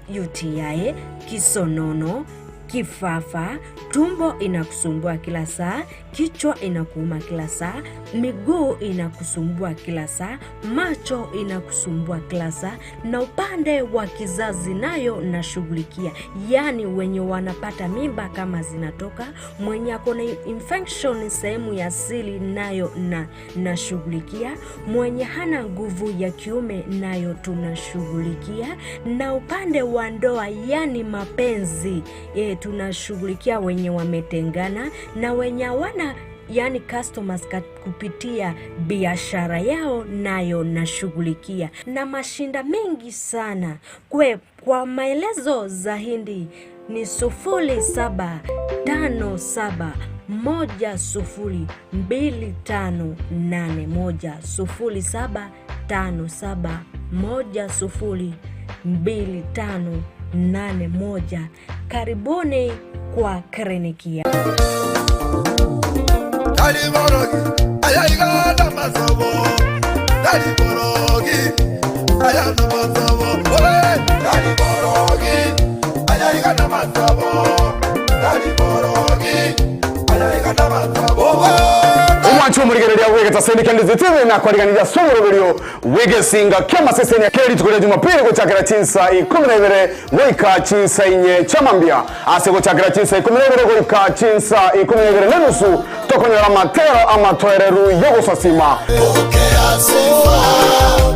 UTI, kisonono, kifafa, tumbo inakusumbua kila saa, kichwa inakuuma kila saa, miguu inakusumbua kila saa, macho inakusumbua kila saa, na upande wa kizazi nayo nashughulikia. Yani wenye wanapata mimba kama zinatoka, mwenye akona infection sehemu ya siri nayo nashughulikia, mwenye hana nguvu ya kiume nayo tunashughulikia, na upande wa ndoa yani mapenzi tunashughulikia wenye wametengana na wenye wana yani customers kupitia biashara yao nayo nashughulikia, na mashinda mengi sana. Kwa maelezo zaidi ni 0757102581. Karibuni kwa kliniki. Daliborogi ayayigana masobo, daliborogi ayana masobo, daliborogi ayayigana masobo, daliborogi ayayigana masobo. Umwanchu murigereria wegeta sendi kandi zitire na kwariganira somurobero wegesinga kema seseni ya keri tukole Jumapili gutakira chinsa 12 wika chinsa inye chamambia ase gutakira chinsa 12 wika chinsa 12 nenusu tokonyera matero amatoereru yogosasima pokea sifa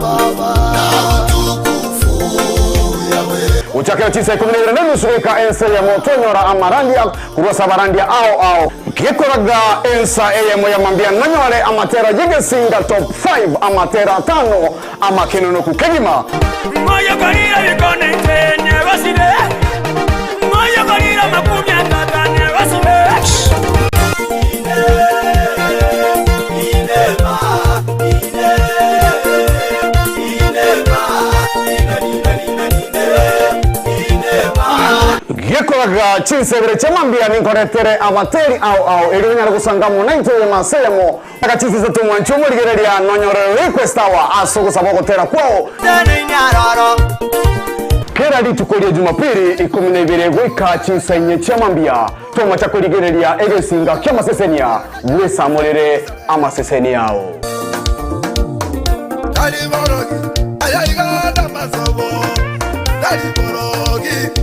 baba na utukufu yawe uchakira chinsa 12 nenusu wika ensa ya motonyora amarandia kurwasa barandia ao kikoraga ensa eyemo ya mambia nanyore amatera yegesinga top 5 amatera 5 amakenono kukegima moyo kalira bikone tenye basire moyo kalira makumya tatane basire Yekoraga chinsebere chamambia ninkoretere amateri au elinyara kusangamu naito masemo akachisiza tumwanchu murigereria nonyorero request awa asoko saboko tera kwao kera litukolie Jumapili 12 wika chinsa inye chamambia toma chakoligereria egesinga kama sesenia wesa molere ama seseni yao daliborogi ayayigana masobo daliborogi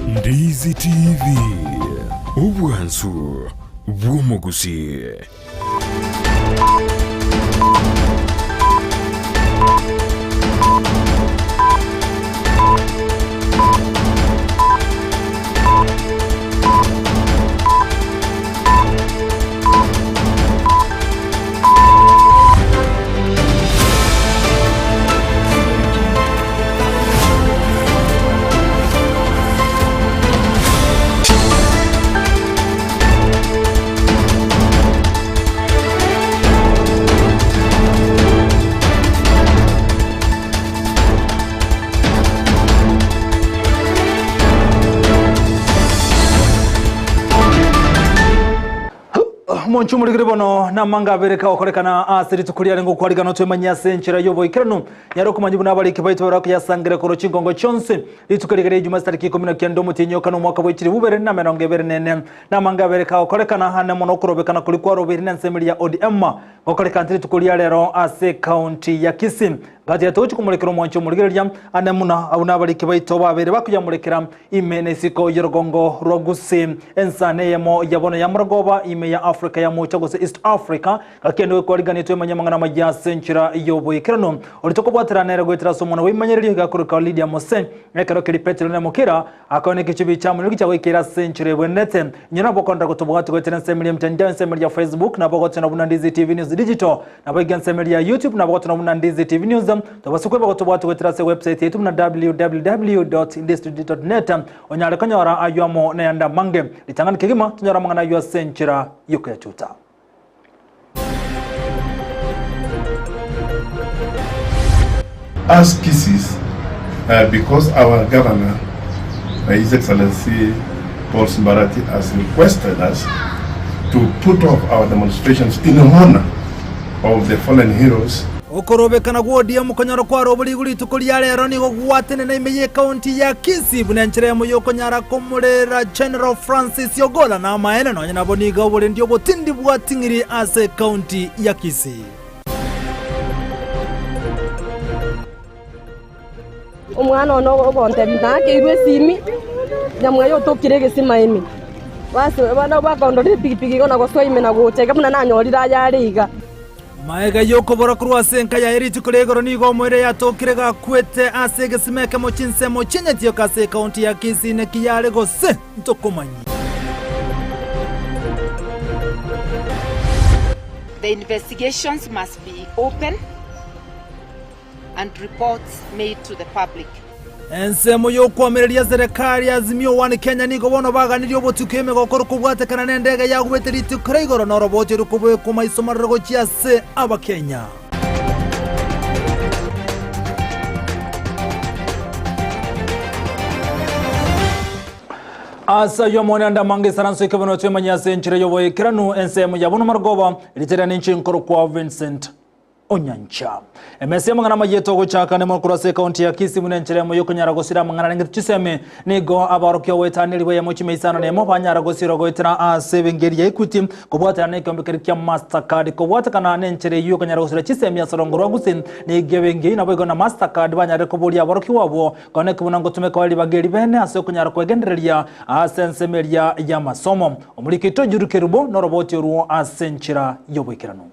Ndizi TV Ubwansu Bwumugusi. Monchu murigire bono na manga bereka okorekana asiri tukulia lengo kwarigano twemanya senchira yobo ikirano yaro kumanyibu nabali kibaito rako yasangire koro chingongo chonse litukuligire Juma tariki 19 mutinyoka no mwaka w'ikiri bubere na merongo ebere nene na manga bereka okorekana hane mono kurobekana kulikwa roberi na nsemiri ya ODM okorekana tiri tukulia lero ase county ya Kisii gati ya tochi kumulekero mwancho muligereria anemuna abunabali kibaito babere bakuyamulekera imene siko yorogongo rogusi ensane yemo yabono ya muragoba ime ya Africa ya mochagose East Africa kakendo kwarigani twemanyamanga na majya senchira yobo ikirano olitoko bwateranera gwetera somona wimanyereri gakuruka Lydia Mose ekero kelipetero na mukira akone kichibi cha munigi cha wikira senchire bwenete nyina bokonda kutubwatu gwetera semeli mtandao semeli ya Facebook na bogotena bunandizi TV News Digital na bogan semeli ya YouTube na bogotena bunandizi TV News tobasukwe bogotubwatu gwetera se website yetu na www.industry.net onyale kanyora ayamo na yanda mange litangana kigima tunyara mangana ywa senchira yuko ya chuta. As Kisii, because our governor, His Excellency Paul Simbarati, has requested us to put off our demonstrations in honor of the fallen heroes. gukorobekana gwodia mukonyoro kwa robuli guri tukuria rero ni gugwatene na imeye county ya Kisii bunenchire mu yokonyara kumurera General Francis Yogola na maene no nyina boniga obule ndio botindi bwatingiri ase county ya Kisii. Umwana ono bonte ndake irwe simi nyamwe yo tokire gisima imi basi bana bakondore pikipiki gona goswa ime na gutega muna nanyorira yariga maega yoko bora kurwa senka ya eriti kuregoro nigo mwere ya tokire ga kwete ase gisimeke mo chinse mo chinyetio kase county ya Kisii ne kiyare gose ntokomanyi. The investigations must be open and reports made to the public. Ensemo yo kwamereria serikali Azimio One Kenya nigo bono baganirio botukeme gokoro kubwatekana nendege ya gweteriti kuregoro no roboti rukubwe kuma isomarego chiase aba Kenya. Asa yomone anda mange saranso ikabano twemanya senchire yobo ikiranu ensemo yabono margoba litera ninchi nkoro kwa Vincent Onyancha. Emese mangana mayeto gochaka ne mokurase county ya Kisii munenchire mo yokonyara gosira mangana ngir chiseme nigo abarokyo wetaniri we mo chimeisana ne mo banyara gosiro goitira ase bengeri ya Equity kubwata ne kombekirikya Mastercard kubwata kana nenchire yokonyara gosira chiseme asarongorwa gusin ni gebenge na bego na Mastercard banyare kubulia abarokyo wabo kone kubuna ngotume kwa bageri bene ase konyara kwegendereria ase nsemeria ya masomo omurikito jurukerubo no roboti ruo asenchira yobwikirano.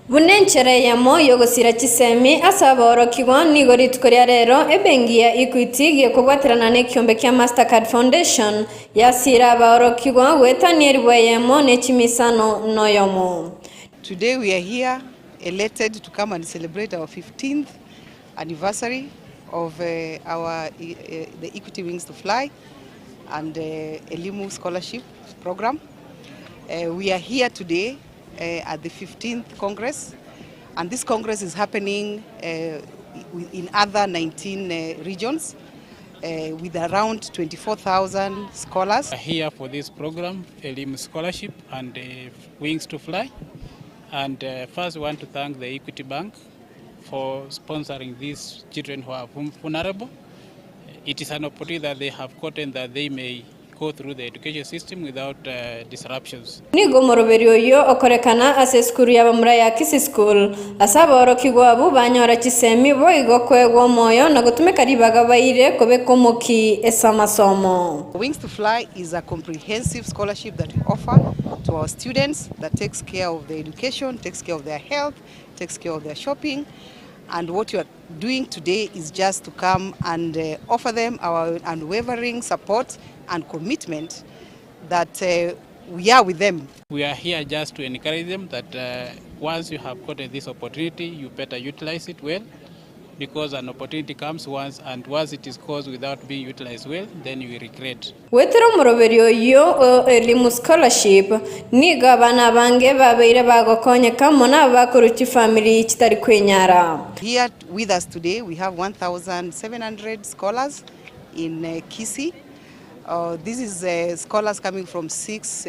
Bunenchere yamo yogosira chisemi asaba orokigwa nigori tukoria rero ebengi ya Equity giye kugwatirana ne kiombe kya Mastercard Foundation yasira ba orokigwa wetanieri bweyemo ne chimisano noyomo. Today we are here elated to come and celebrate our 15th anniversary of the Equity Wings to Fly and Elimu Scholarship Program. We are here today at the 15th Congress, and this Congress is happening in other 19 regions with around 24,000 scholars. Here for this program, Elimu Scholarship and Wings to Fly. And first we want to thank the Equity Bank for sponsoring these children who are vulnerable. It is an opportunity that they have gotten that they may go through the education system without disruptions. Nigo moroberio yo okorekana ase skuru ya bamura ya Kisii School asaba orokigwa abu banyora chisemi boigo kwegwa moyo na gutumeka ribaga baire kobe komoki esamasomo. Wings to Fly is a comprehensive scholarship that we offer to our students that takes care of their education, takes care of their health, takes care of their shopping. And what you are doing today is just to come and offer them our unwavering support and commitment that we are with them. We are here just to encourage them that once you have gotten this opportunity, you better utilize it well, because an opportunity comes once, and once it is caused without being utilized well, then you will regret. Wetero moroberio yo Elimu Scholarship niga bana bange babeire bagokonyeka mona bakuruchi family kitari kwenyara. Here with us today we have 1,700 scholars in Kisii. This is scholars coming from 6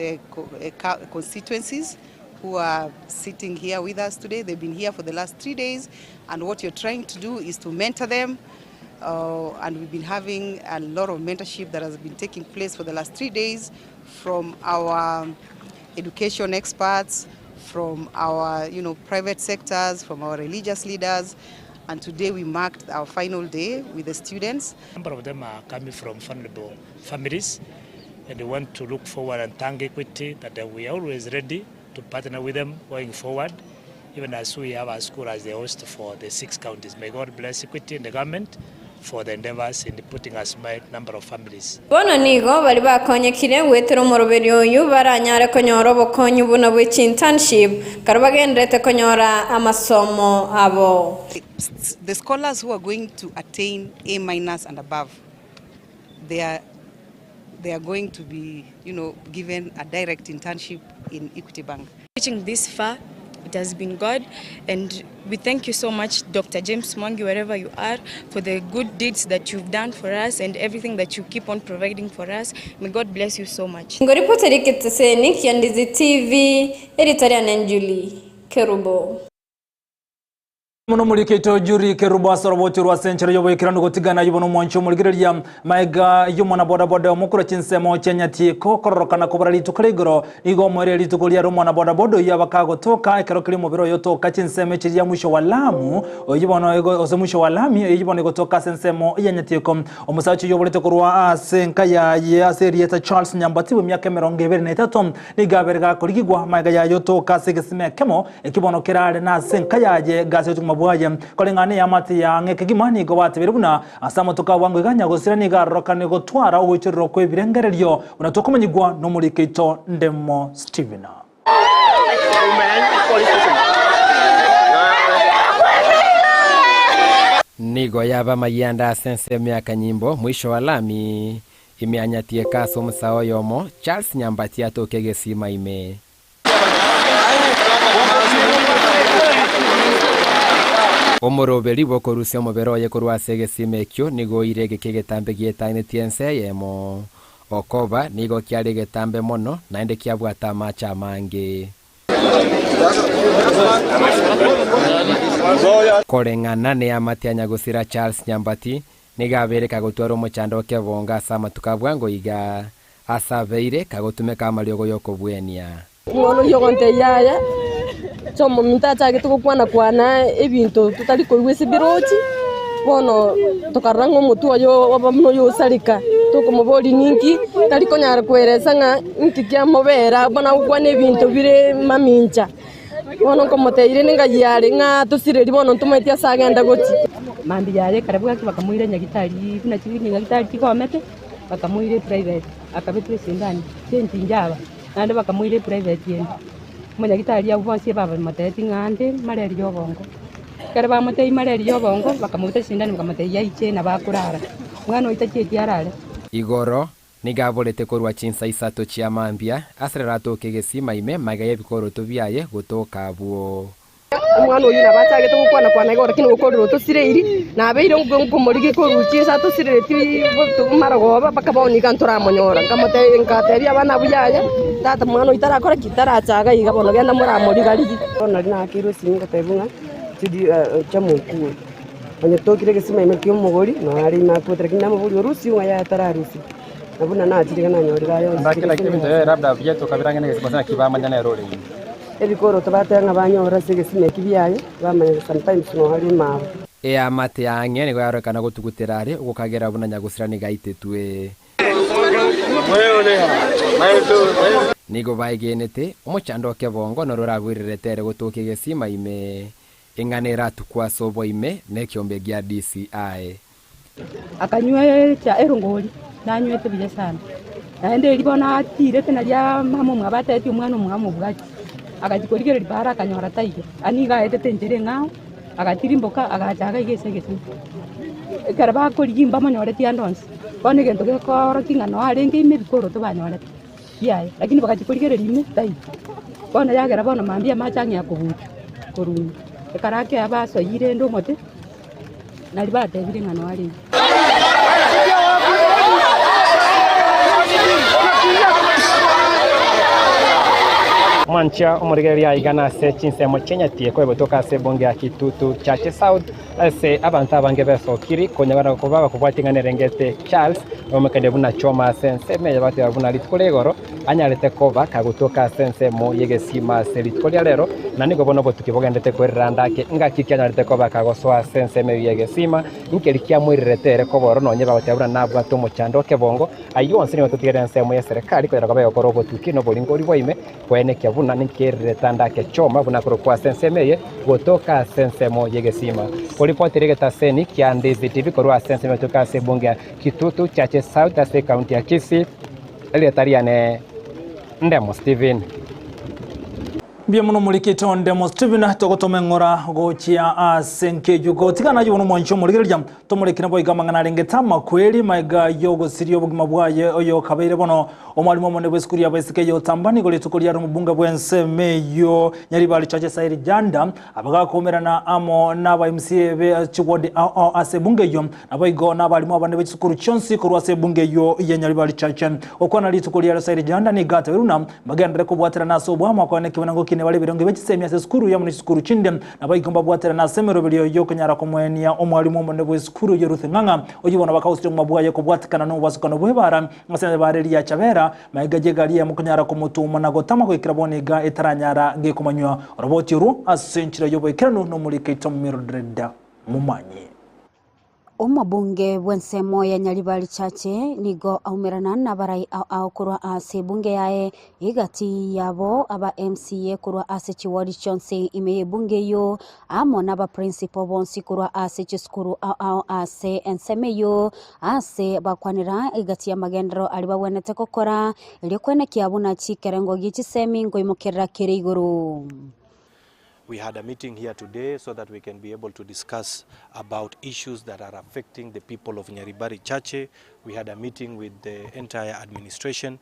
constituencies who are sitting here with us today. They've been here for the last 3 days, and what you're trying to do is to mentor them, and we've been having a lot of mentorship that has been taking place for the last 3 days from our education experts, from our private sectors, from our religious leaders. And today we marked our final day with the students. A number of them are coming from vulnerable families, and we want to look forward and thank Equity that we are always ready to partner with them going forward, even as we have our school as the host for the 6 counties. May God bless Equity and the government for the endeavors in putting a small number of families. Bono nigo bali bakonyekire wetero moroberio yu baranyare konyoro bokonyu buna bwe internship karabagendrete konyora amasomo abo. The scholars who are going to attain A- and above, they are going to be given a direct internship in Equity Bank. Reaching this far, it has been God, and we thank you so much, Dr. James Mwangi, wherever you are, for the good deeds that you've done for us and everything that you keep on providing for us. May God bless you so much. Ngoripoteri kiteseni Kiandizi TV, editorial Julie Kerubo. Muno mulikito juri kerubasa roboti rwa senchero yoboyekirano gotigana yubono mwancho muligireria maiga yumona boda boda omukura chinsemo chenyatiko kororokana kubara litukuligoro igo mwere litukulia rumona boda boda yabakago toka ekero kiri mubiro yotoka chinsemo chiria mwisho wa Lamu yibono ego ose mwisho wa Lami yibono gotoka sensemo yenyatiko omusachi yobolete kurwa asenka ya serieta Charles Nyambati we myaka 23 nigaberega kurigigwa maiga ya yotoka segesime kemo ekibono kirale na asenka yaje gase bwaje kolengane ya mati ya ngekegimani go batebiruna asamo tukawango iganya gusira ni garokane gotwara ubuciriro kwe birengereryo unatokomanyigwa no muri kito Ndemo Steven nigo yaba mayanda sense myaka nyimbo mwisho wa Lami imeanyatie kaso musao yomo Charles Nyambati atokege sima ime omoroberi bokorusya omoberoye korwa segesimekyo nigo irege kegetambe gietaine tiense yemo okoba nigo kiare getambe mono naende kiabwata macha mange korengana ne amatianya gusira Charles Nyambati nigabere kagotwara omochando kebonga sama tukabwango iga asaveire kagotumeka amaliogo yokobwenia mwono yogonte yaya chomo mintacha gitu kwana ebintu tutali koigwese birochi bono tokarango mutu ayo wabamno yo salika tokomoboli ninki tali konyara kweresa nga ntikia mobera bona kwana ebintu bire mamincha bono komoteire ninga yale nga tusireri bono tumaitia sagenda goti mambi yale karabuga bakamuire nyagitari kuna chini nyagitari kikomete bakamuire private akabetwe sindani senti njaba nande bakamuire private yendi munyagitari ya ubonsie baba mateti ngande maleri yobongo kare ba matei maleri yobongo bakamuta sindani bakamutei yaiche na bakurara mwana oitache arare igoro nigabolete korwa chinsa isato chia mambia asrerato kegesima ime magaye bikoro tobiaye gotoka buo mwana oyu nabachage tukwana igoro kino gukorero tusireiri nabeire ngomorige koruchi sa tusireti maragoba bakabonika nturamonyora ngamute ngateria bana buyaya tata mwana itarakora kitarachaga igabono genda muramorigarigi ona rina kiro singa tebunga tudi chamuku onye tokire gesima ime kyo mugori no ari na kutre kinna mugori rusi wa ya tararusi nabuna na atiri kana nyorira yo ndakira kibintu labda byeto kabirangene gesima kibama nyana erore ebikoro tabatanga banyora segesime kibiyaye bamanye sometimes no hari mawe amate yange nigo yarekana gotuguterare ukagera buna nyagusira nigaititwe nigo baigenete omochando kebongo nororagwirire tere gotoke gesima ime inganera tukwa sobo ime nekiombe gia DCI akanywe cha erongoli nanywete bije sana naende libona atire tena lya mama mwabate umwana umwamo bwachi akajikorigera libara akanyora taige aniga etete njere ngao akatirimboka agachaga igesegese karaba koligimba manyoreti andons kone gento gekoro kingano arenge ime bikoro to banyoreti yaye lakini bakajikorigera lime taige kone yagera bona mambia machangia kubuchu koruni karake abaso yire ndo mote nalibate bire ngano ari mwancha omurigeria igana se chinsemo chenyatie kwa botoka se bonge ya Kitutu Chache South se abantu abange besokiri konyabara kubaba kubwatingane rengete Charles omekende buna choma sense me yabate abuna litkolegoro anyalete koba kagutoka sense mo yegesima se litkolia lero nanigo bono botukibogendete kweranda ke ngakikanyalete koba kagoswa sense me yegesima nkelikia mwiriretere koboro no nyeba batabura nabwa to mochando kebongo ayo onsini batutigere sense mo ya serikali kwera kabayo korobo tukino bolingori boime kwene buna nikere tanda ke choma buna kwa sense meye gotoka sense mo yegesima polipoti regeta seni kiande ZTV korwa sense metoka se bonga Kitutu Chache South ase county ya Kisii eliatariane Ndemo Steven Bia muno mulikito Ndemo Steven togotome gochia asenke yugo tigana yuno mwancho muligeria tomulikina boy gamangana rengetama kweli maiga yogo sirio bugima bwaye oyo kabeire bono omwalimu mone bweskuri abasike yo tambani gole tukolia rumubunga bwense meyo nyari bali Chache Sairi Janda abaga komerana amo naba MCA be chiwode ase bunge yo abayigo nabalimu abane b'isukuru chonsi korwa se bunge yo yenyari bali Chache okwana litukolia Sairi Janda ni gata weruna bagandre ko bwatira naso bwa makwane kibanango lakini wale birongo bekisemya se skuru ya munisukuru chinde nabayigomba bwatera na semero bilyo yo kanyara komwenia omwalimu omone bwe skuru yo Ruthinganga oyibona bakawusite mu mabwaye ko bwatikana no basukano bwebara ngasene bareri ya Chabera maigaje gari ya mukanyara komutuma na gotama ko ikiraboniga etaranyara ngekomanywa roboti ru asenchira yo boikerano no muri Kaito Mildred Mumanyi. Omwabunge bwensemo ya Nyaribari Chache nigo aumirana na barai au kurwa ase bunge yae igati yabo aba MCA kurwa ase chiwadi chonse imeye bunge yo amo na ba principal bonsi kurwa ase chiskuru au ase enseme yo ase bakwanira igati ya magendero aliba wenete kokora ili kwene kiabuna chikerengo gichisemi ngo imokera kiriguru. We had a meeting here today so that we can be able to discuss about issues that are affecting the people of Nyaribari Chache. We had a meeting with the entire administration,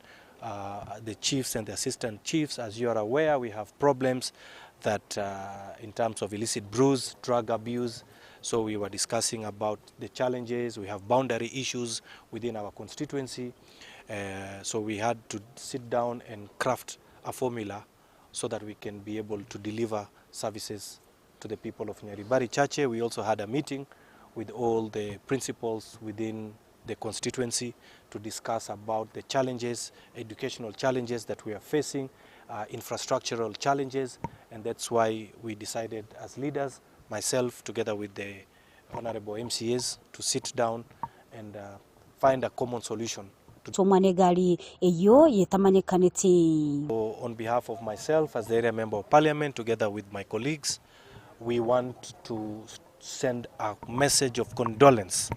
the chiefs and the assistant chiefs. As you are aware, we have problems that in terms of illicit brews, drug abuse. So we were discussing about the challenges. We have boundary issues within our constituency. So we had to sit down and craft a formula so that we can be able to deliver services to the people of Nyaribari Chache. We also had a meeting with all the principals within the constituency to discuss about the challenges, educational challenges that we are facing, infrastructural challenges, and that's why we decided as leaders, myself together with the honorable MCAs, to sit down and find a common solution. So on behalf of myself as the area member of parliament, together with my colleagues, we want to send a message of condolence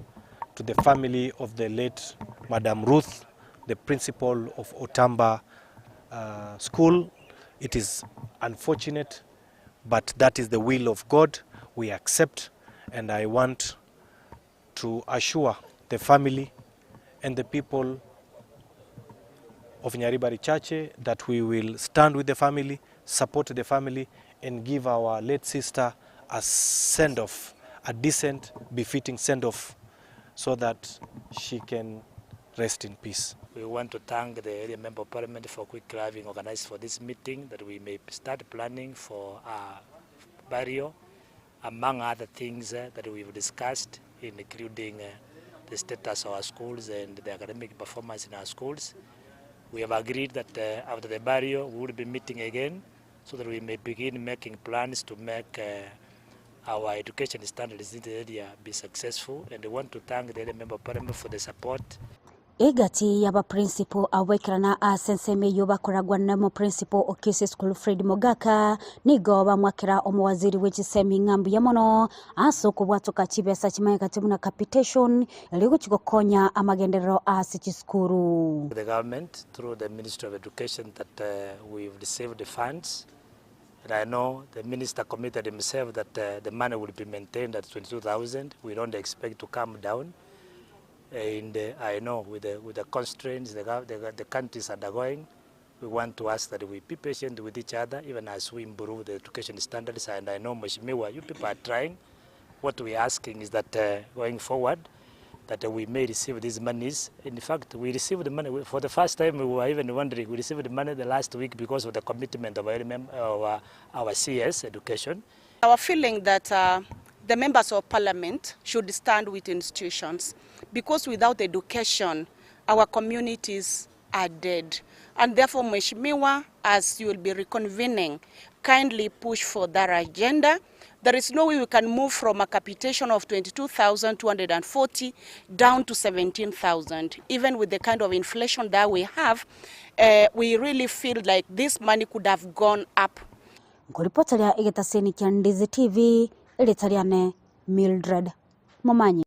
to the family of the late Madam Ruth, the principal of Otamba School. It is unfortunate, but that is the will of God. We accept, and I want to assure the family and the people of Nyaribari Chache that we will stand with the family, support the family, and give our late sister a send-off, a decent, befitting send-off, so that she can rest in peace. We want to thank the area member of parliament for quickly having organized for this meeting, that we may start planning for our burial, among other things that we've discussed, including the status of our schools and the academic performance in our schools. We have agreed that after the burial we will be meeting again so that we may begin making plans to make our education standards in the area be successful, and we want to thank the member of parliament for the support. Egati yaba principal awekirana asenseme yoba koragwa nemo principal okisi school Fred Mogaka nigo bamwakira omwaziri w'ekisemi ngambu yamono aso kubwatuka kibesa kimaye katibuna capitation eligo kikokonya amagenderero asikiskuru. The government through the Ministry of Education that we've received the funds, and I know the minister committed himself that the money will be maintained at 22,000. We don't expect to come down. And I know with the constraints the country is undergoing, we want to ask that we be patient with each other even as we improve the education standards. And I know, Mheshimiwa, you people are trying. What we are asking is that going forward, that we may receive these monies. In fact, we received the money for the first time. We were even wondering, we received the money the last week because of the commitment of our CS education. Our feeling that the members of parliament should stand with institutions, because without education, our communities are dead. And therefore, Mheshimiwa, as you will be reconvening, kindly push for that agenda. There is no way we can move from a capitation of 22,240 down to 17,000. Even with the kind of inflation that we have, we really feel like this money could have gone up. Ngolipotalia igetaseni kia Ndizi TV, ilitariane Mildred Mumanyi.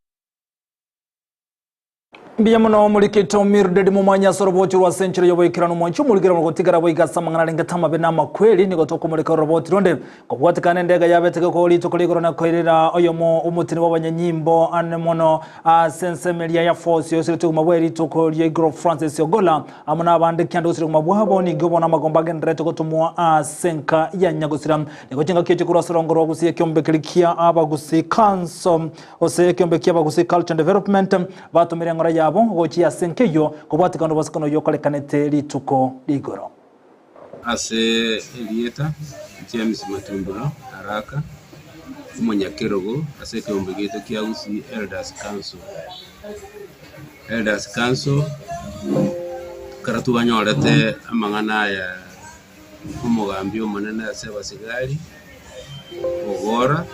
Biyamuno muri Kaito Mildred Mumanyi soroboti rwa century yoboyikirano mwanchu muligera ngo tigara boyigasa mangana ngatama benama kweli nigo tokomureka roboti ronde ko bwatikane ndega yabeteke ko lito kuligoro na koirera oyomo umutini w'abanyanyimbo anemono sensemelia ya force yose tumabweri toko lye Gro Francis Yogola amuna abande kyandosire kumabwabo ni gobona magomba gendrete ko tumwa senka ya nyagusira nigo kinga kiti kurasoro rwa gusiye kyombe klikia abagusi council ose kyombe kyabagusi culture development batumire ngora yabo gochi ya senkeyo kubwatikano basikano yokolekanete lituko ligoro. ase Elieta James Matunduro Araka Umunyakirogo ase kiombe gitu kia Gusii Elders Council karatu banyorete amangana ya umugambi umunene ase basigari ogora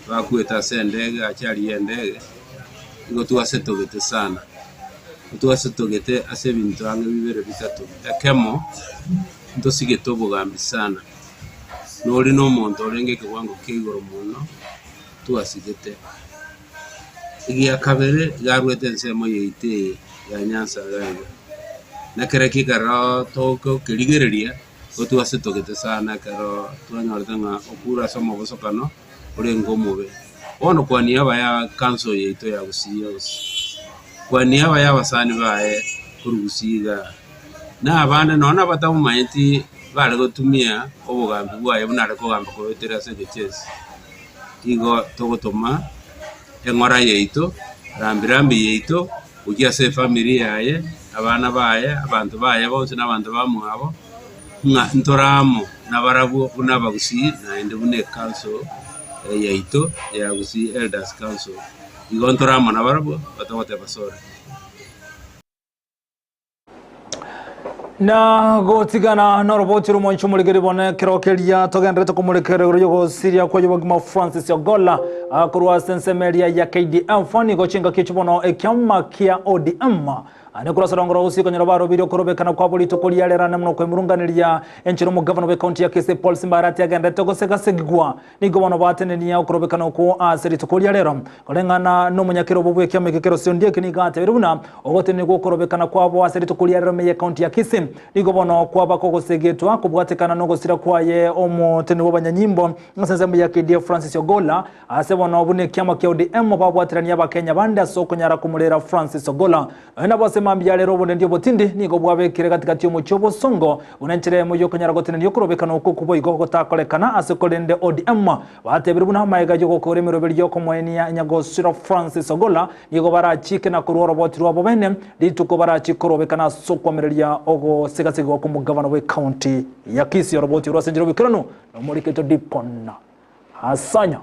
bakweta sendege achari yendege ngo tuwasetogete sana tuwasetogete ase bintu ange bibere bitatu ekemo ntosigete obugambi sana nori no muntu orenge kiwango kigoro muno tuwasigete igia kabere garwete nsemo yeite ya Nyanza gaga nakereki karo toko kirigereria tuwasetogete sana karo twanyortanga okura somo bosokano urengo mube ono kwa niaba ya council yeito ya Gusii kwa niaba ya basani bae kurugusiga na abana nona batamumaiti bale gotumia obugambi bwaye bunare kogamba kobetera segechesi igo togotoma engora yeito rambirambi yeito ugia se familia yaye abana baye abantu baye bose n'abantu bamwabo nga ntoramo nabarabu unaba Gusii na ende bune council yeito ya Gusii Elders Council igo ntoramo nabarabu batawote basore na gotigana no roboti rumoncho muligeri bone kirokeria togendrete kumulikere yo Syria kwa yobagima Francis Ogola akurwa sensemeria ya KDM fani gochinga kichubono ekyama kia ODM ane kura sarongora usiko nyarabaro birio korobekana kwa polito kolialera namno kwemurunganiria enchiro mu governor we county ya Kisii Paul Simbarati agendete goseka segigwa nigo bono batenenia korobekana ko aseri tokolialera kolengana no munyakiro bobwe kyama kekero sondie kinigate biruna ogotene go korobekana kwa bo aseri tokolialera me county ya Kisii nigo bono kwa bako gosegetwa kubwatekana no gosira kwaye omo tene bo banyanyimbo nsensembe ya KDF Francis Ogola asebono bune kyama kia ODM babwatirania bakenya bande soko nyara kumulera Francis Ogola ena bose mambia lero bonde ndio botindi nigo bwabekire katikati yo muchobo songo unanchere mu yoko nyara gotene ndio kurobekana uko kubo igo takolekana asekolende ODM batebire buna mayiga yo gokore miroberi yo komweni ya nyagosira Francis Ogola nigo barachike na kuroro botirwa abo bene lituko barachikorobekana soko mereria ogo segasego ku mugabano we county ya Kisii roboti rwasenjero bikirano no muri keto dipona hasanya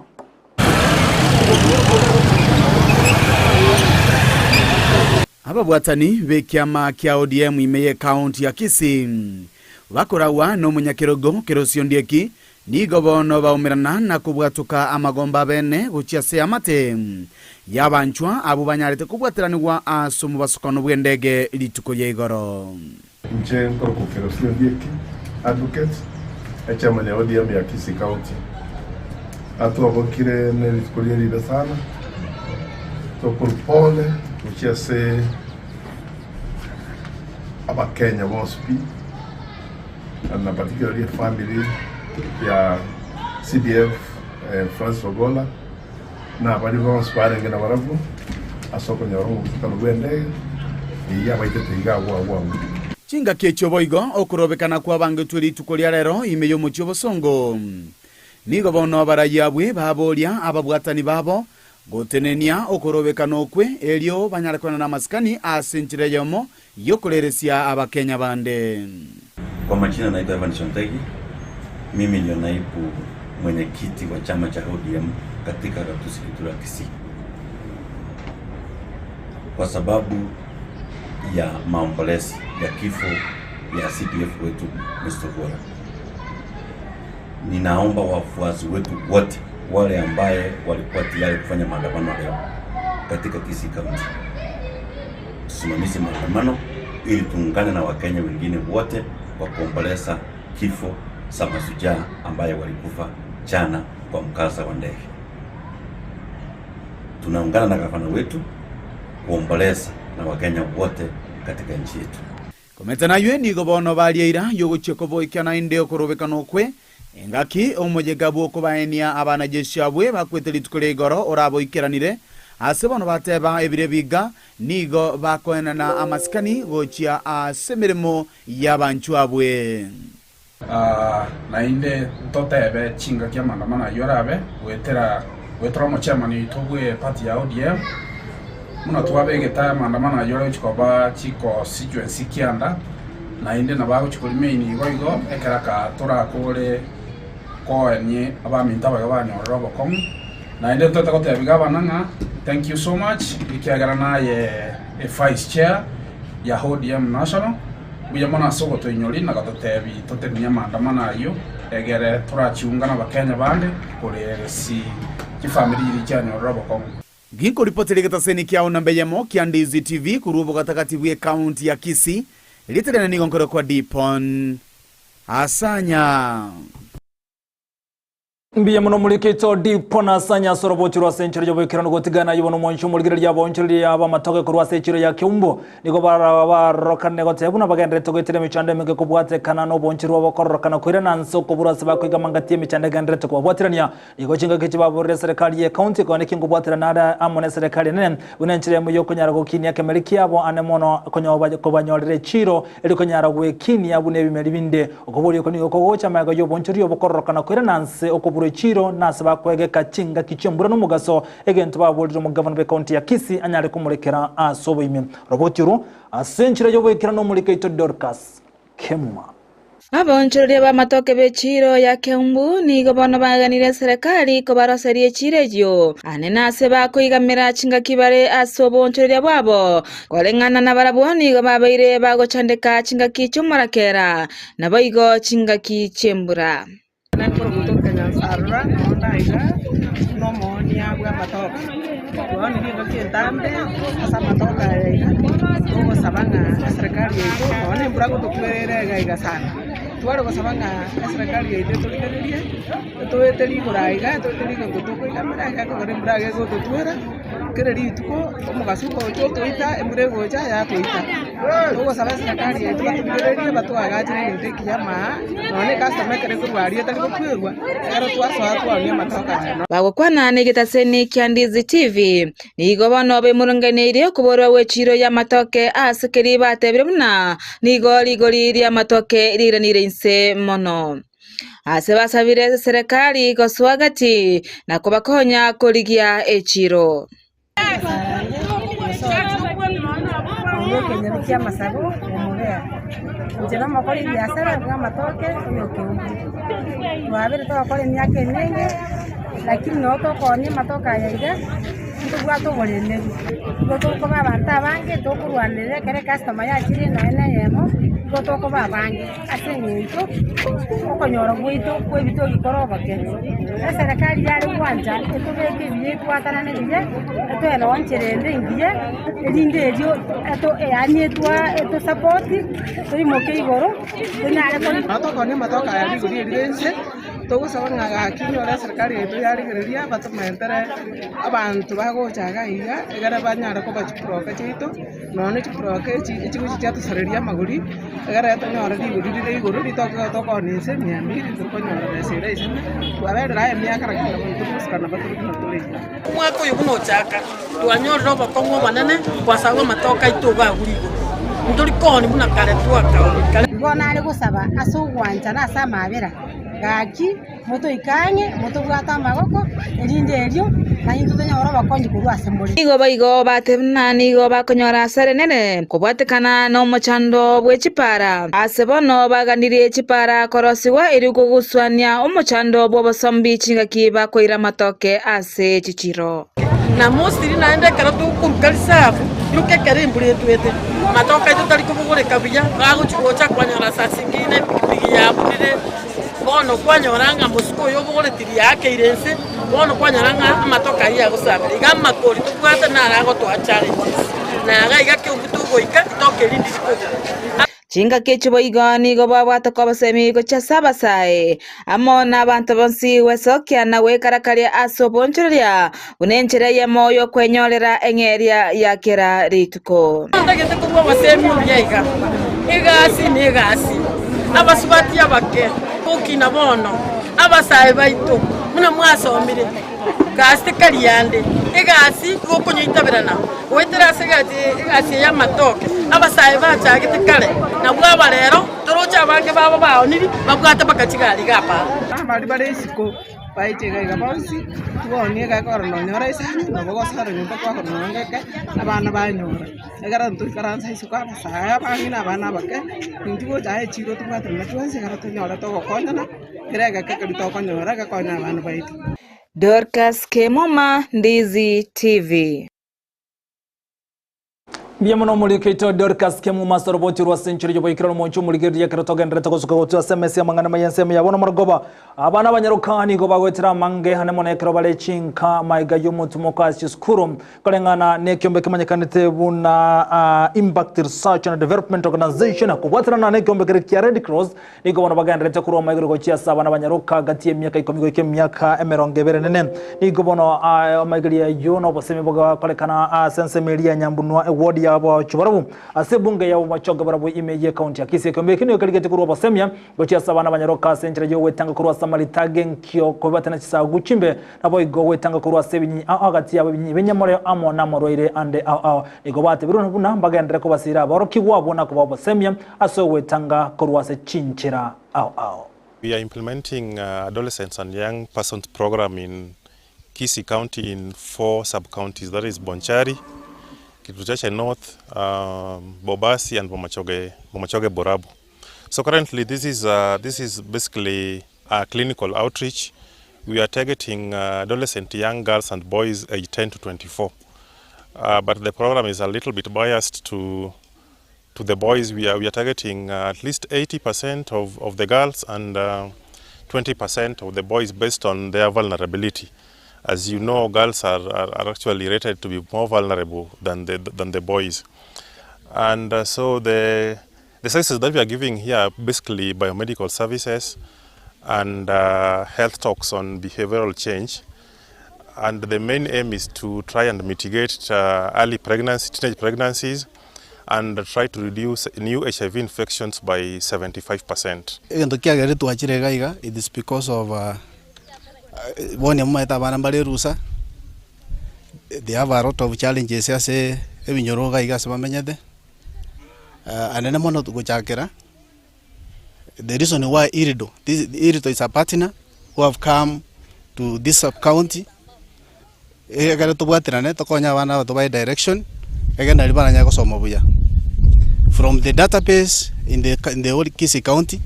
ababwatani bekyama kya ODM imeye county ya Kisii bakorawa no munyakirogo kerosiondeki nigo bono baumirana na kubwatuka amagomba bene guchiase amate yabanchwa abo banyarete kubwatiranirwa asumu basukano bwendege lituko yegoro nje nkoko kerosiondeki advocate echama ya ODM ya Kisii county atwabokire nelitukolia libe sana topole uchiase abakenya bospi na particularly family ya CDF Francis Ogola na bali vamos para ngena barabu asoko nyoro kalubende ya baitete igagwa chinga kecho boigo okurobekana kwa bangeturi tukolia rero imeyo muchobo songo nigo bono barayabwe baboria ababwatani babo gotenenia okorobekana okwe elio banyarekana na maskani asenchire yomo yokoleresia abakenya bande. Kwa majina naitwa Evan Shontegi, mimi ndio naibu mwenyekiti wa chama cha ODM katika gatuzi letu la Kisii. Kwa sababu ya maombolezi ya kifo ya CDF wetu Mr. Ogola, ninaomba wafuasi wetu wote wale ambaye walikuwa tayari kufanya maandamano leo katika Kisii County, tusimamishe maandamano ili tuungane na Wakenya wengine wote kwa kuomboleza kifo cha mashujaa ambaye walikufa jana kwa mkasa wa ndege. Tunaungana na gavana wetu kuomboleza na Wakenya wote katika nchi yetu. Kometana ywe ni gobono balieira yogocheko boikana inde okorobekano kwe engaki omojegabo okubaenia abana jeshi abwe bakweteli tukole igoro orabo ikiranire asebono bateba ebire biga nigo bakoena na amaskani gochia asemeremo yabanchu abwe na inde totebe chinga kya maandamano yorabe wetera mo chairman itogwe party ya ODM muno twabegeta maandamano yoro chikoba chiko constituency kianda na inde na baguchukuri main igo ekeraka turakore koenie abaminta bagabanyorera obokomu na inde tutagotebiga bananga. Thank you so much ikiagara naye vice chair ya ODM national buya mona sogo to inyori na gatotebi totenya maandamano ayo egere turachiungana bakenya bande kore si kifamily iri cyanyorera obokomu. Ginko ripoti legetaseni kiao na mbeyemo kia Ndizi TV kurubo katakati bwe county ya Kisii litegana ni gonkoro kwa Dipon Asanya mbiye muno muri kito Dipon Asanya sorobochirwa century yobokerano gotigana yibono moncho muri girya bonchiri yaba matoke kurwa century ya Kiumbo niko barokane gotebuna bagende togetire michande mege kubwate kana no bonchirwa bokorokana kwira nanso kubura saba kwiga mangatie michande gandre to kubwatirania niko chinga kichibabure serikali ya county kwa neki kubwatira nada amone serikali nene unenchire mu yokonyara gokinia kemeriki yabo anemono konyoba kobanyorere chiro eli konyara gwekini abune bimeri binde okoburi ko niko gocha maga yo bonchiri yobokorokana kwira nanse okubura chiro nasaba kwegeka chinga kichembura no mugaso egento babulira mu governor be county ya Kisii anyare kumurekera asobo ime robotiro asenchira yoboekera no muri Kaito Dorcas Kemuma. Abonchorere ba matoke bechiro ya Kiumbu nigo bono baganire serikali ko baroserie chirejo anena se bakoigamira chinga kibare asobonchorere bwabo kolengana na baraboni go babaire bagochandeka chinga kichumarakera naboigo chinga kichembura. Arra ondaiga no monia bwa matoka wani ndio kientambe asa matoka ya ngo sabanga serikali yetu wani burago tukwere gaiga sana tuaro go sabanga serikali yetu tuligeria tueteli kuraiga tueteli ngo tukwega maraga ko gore buraga go tuera kereri tuko omugasuko cyo tuita emurego cha ya tuita ngo sabanga serikali yetu tuligeria batwaga tiri ndi kiyama none customer kere kurwaria tali ko kwirwa ero twaswa twanya matoka bagokwana negetaseni kia Ndizi TV nigo bono be murunganirie kuborwa wechiro ya matoke asekeri batebire muna nigo ligori ya matoke riranire inse mono ase basabire serikali goswagati na kubakonya koligia echiro Kenya kia masago omubea njena makori biashara kwa matoke yo Kiumbu wabere to akore myaka nenge lakini no to koni matoka yaiga tugwa to bolene to ko babanta bange to kurwanire kere customer ya chiri no ene yemo to ko babange asenyeito okonyoro gwito kwe bito gikoroba ke serikali yari kwanja etubeke biye twatarane biye eto eno wancherende ngiye elinde elio eto anyetwa eto support to imoke igoro nyare ko matoka ni matoka yari guri edense to sabanga ga kinyora serikali yetu yari gereria batumentere abantu bagochaga iga egara banyara ko bachiproka chito none chiproka ichigo chiatusareria maguri egara yatanyora diguri igoro to nise miambiri tukonyora besere iseme twabera emyaka rakira tukusikana baturukina tule mwako yuno chaka twanyora bakongo banene kwasaga matoka ituga gurigo nduri koni muna kare twaka ngona ari gusaba asugwanja na samabera gaki moto ikanye moto bwata magoko elinde elio na into tanyora bakonji kurwa semboli igo batebna nigo bakonyora serenene kubwatekana no mochando bwechipara asebono baganire chipara korosiwa iri kuguswania omochando bwobosombi chinga kiba koira matoke ase chichiro na mostly naende karatu kumkalisafu yuke karimbuli tuete matoka itu tali kubugure kabija bago chuocha kwanyora sasingine bigiya bunire bono kwanyoranga musiko yobugure tiri yake irense bono kwanyoranga matoka iya gusabira igama koli tukwata narago to challenges na ga igake ubutugo itoke lindi siko chinga kechubo igoni go babwata ko basemi go chasaba sae amona abantu bonsi wesokia na wekarakaria asoboncheria unenchere ya moyo kwenyorera engeria ya kera rituko ndagete ko basemi ubyaiga igasi ni igasi abasubati abake ukina bono abasaye baito muna mwasomire gasi kaliyande igasi gokonyitabirana wetera segati igasi ya matoke abasaye bachagite kale na bwaba rero torocha bange baba baoniri babwata bakachigali gapa bali bale isiko baichega igabosi tuone ga korno nyora isani no bogo sara nyumba kwa korno ngeke abana banyora egara ntu karanza isuka saya bangina abana bake ntigo jae chiro tubata na tuanze garato nyora to kokonyana kirega keke bitokonyora ga konya abana baitu. Dorcas Kemoma, Ndizi TV. Biamono muliketo Dorcas Kemoma soroboti rwa century yo boikira mu nchu muligeria kerotogenda takosuka gotu SMS ya mangana mayense ya bona margoba abana banyarukani go bagwetira mange hane monekero bale chinka maiga yomutumo kwa skuru kolengana ne kyombe kimanyakanite buna Impact Research and Development Organization akubwatira na ne kyombe kya Red Cross nigo bona baganda tekuru maigiro go chia sabana banyaruka gati emyaka 10 go emyaka emeronge berenene nigo bona maigiria yono boseme boga kolekana sense media nyambunwa award yabo chubarabu asebunge yabo machoga barabu imeje county akise kombe kino kaligete kurwa basemya gocha sabana banyaroka centre yo wetanga kurwa samaritage nkyo ko batana chisa guchimbe nabo igo wetanga kurwa sebinyi agati yabo benyamore amo namoroire ande igo bate biruno buna mbagendere ko basira baroki wabo nako basemya aso wetanga kurwa se chinchira We are implementing adolescents and young persons program in Kisii County in 4 sub-counties, that is Bonchari, Kituchache North, Bobasi and Bomachoge Borabu. So currently this is basically a clinical outreach. We are targeting adolescent young girls and boys aged 10 to 24. But the program is a little bit biased to the boys. We are targeting at least 80% of the girls and 20% of the boys based on their vulnerability. As you know, girls are actually rated to be more vulnerable than the boys. And so the services that we are giving here are basically biomedical services and health talks on behavioral change. And the main aim is to try and mitigate early pregnancy, teenage pregnancies, and try to reduce new HIV infections by 75%. It is because of one of my rusa. They have a lot of challenges as a Nyoroga Igasamenyade. And then I'm not to go chakera. The reason why Irido is a partner who have come to this sub county. I got to what in a Tokonya to buy direction. Again, I from the database in the whole Kisii County,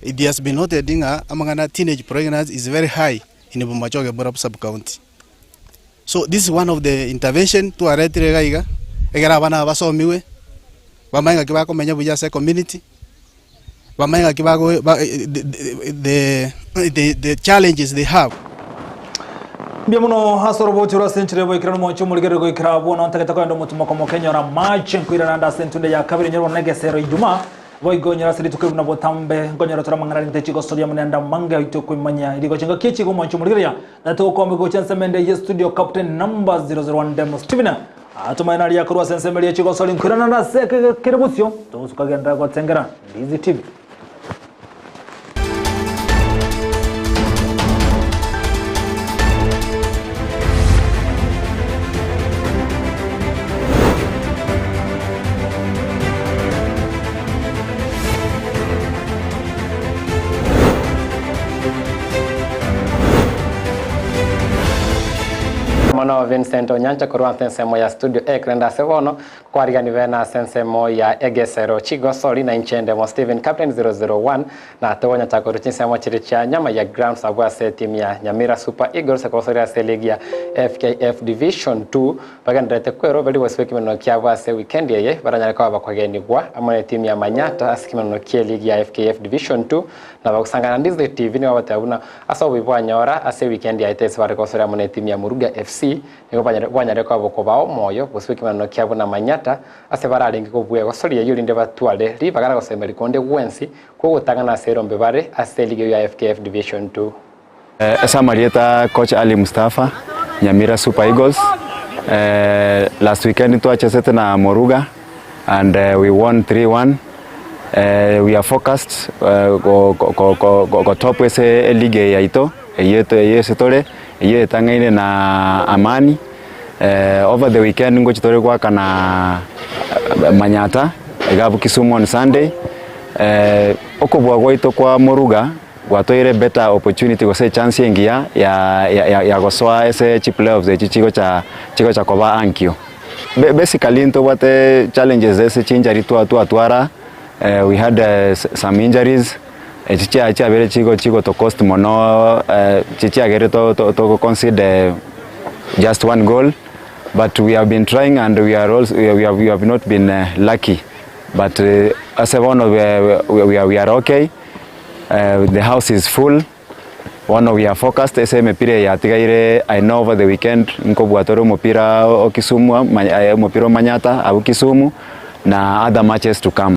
it has been noted among teenage pregnancy is very high in the Bomachoge Borabu sub-county. So this is one of the intervention to a retirega. Egarabana baso miwe. Bamanga kibako menya buja community. Bamanga kibako the challenges they have. Biamuno hasoroboti rwa century boikira mu nchu muligere go ikira bona ntakata kwa ndo mutumo ko Kenya na match nkwira nanda sentunde ya kabiri nyoro negesero ijuma boigonyera siri tukiru na botambe ngonyera tora mangara ngite chigo storia munenda manga itoko imanya iliko chenga kichi go manchu muligere na to ko mego chansa mende ye studio captain number 001 Demo Steven atumaina ya kurwa sense meli chigo storia nkwira nanda seke kerebusyo to sukagenda kwa tengera Ndizi TV. Mono Vincent Onyancha kurwa sensemo ya studio ekrenda sevono kwa rigani vena sensemo ya Egesero Chigo Soli na Inchende mo Steven Captain 001 na tewonya chako ruchinsemo chiricha nyama ya ground sabwa se team ya Nyamira Super Eagles kwa soria se ligi ya FKF Division 2 baganda tekwero bali wasweki meno kiavwa se weekend yeye baranyale kwa bakogeni gwa amone team ya Manyata asikimeno kia ligi ya FKF Division 2 na bakusangana Ndizi TV ni wabatabuna asa wibwa nyora ase weekend ya itesi wale kwa soria amone team ya Muruga FC niko banyare kwa boko bao moyo buswiki mano kyabo na Manyata ase bararengi ko buye ko sori yurinde batwale ri bagara ko semeri konde gwensi ko gutanga na serombe bare ase lige ya FKF Division 2. Esa Marieta coach Ali Mustafa Nyamira Super Eagles. Last weekend tuachezete na Muruga and we won 3-1. We are focused go top ese ligue ya ito yeto tole ye tangaine na Amani. Over the weekend ngo chitore kwa kana Manyata egabu Kisumu on Sunday. Okobwa gwaito kwa Muruga gwatoire better opportunity gose chance ingia ya gosoa ese chip playoffs chigo cha koba ankio. Basically into what challenges ese injury atwara we had some injuries chicha bere chigo to cost mono chicha gere to consider just one goal, but we have been trying and we have not been lucky, but as a one we are okay. The house is full. One we are focused mepira ya tigaire. I know over the weekend nko bwatoro mupira o Kisumu mupira Manyata au Kisumu na other matches to come.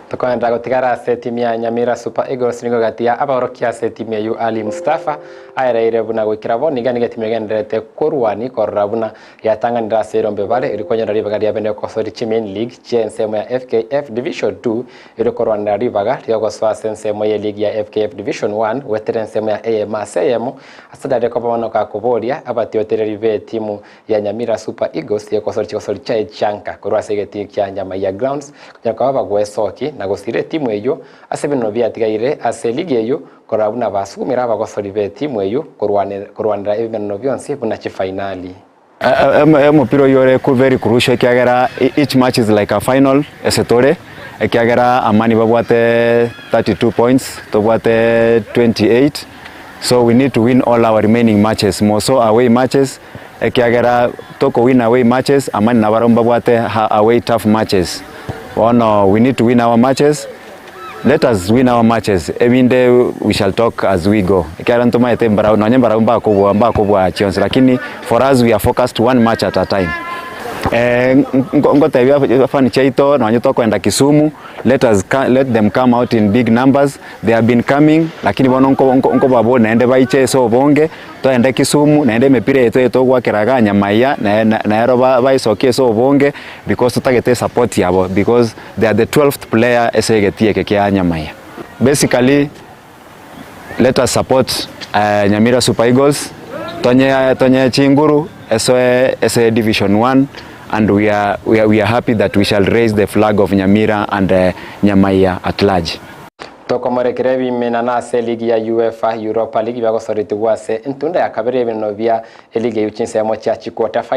Tukwenda gutigara timu ya Nyamira Super Eagles nigo gatia aborokia timu ya Ali Mustafa ayereire buna gwikira bo nigani timu yagenderete kurwani korabuna yatanganira serombe bale irikonye na ribaga ya bene ko sori Chimen League chensemo ya FKF Division 2 irikorwana ribaga ryo swa sensemo ya league ya FKF Division 1 weterensemo ya AMASEM asadade ko bana ka kuboria abatiotereri be timu ya Nyamira Super Eagles yako sori cha chanka kurwa segeti kya nyama ya grounds kunyaka bagwesoki na gusire timu eyo asebino byatigaire ase ligi eyo korabuna basumira abagosori be timu eyo kurwanira ebino byonse buna chi finali. Mupiro yore ku very crucial kiagera each match is like a final esetore kiagera amani babwate 32 points tobwate 28, so we need to win all our remaining matches, more so away matches kiagera toko win away matches amani na baromba bwate away tough matches. Oh no, we need to win our matches. Let us win our matches. Every day we shall talk as we go. Ikiarantuma etembara unanyembara mbako chionse, lakini for us we are focused one match at a time. Ngote yafani chaito na wanyoto kwenda Kisumu. Let them come out in big numbers. They have been coming, lakini bono nko babo naende baiche so bonge to ende Kisumu naende mepire yeto gwa kiraga Nyamaiya na yaro baisokie so bonge because tutagete support yabo because they are the 12th player esegetie keke Nyamaiya. Basically let us support Nyamira Super Eagles tonye chinguru ese Division 1, and we are happy that we shall raise the flag of Nyamira and Nyamaiya at large. Toko morekere bimena na ligi ya UEFA Europa League bagosoritu wase ntunda ya kabere bino bya ligi y'ukinse ya mo cha quarter final.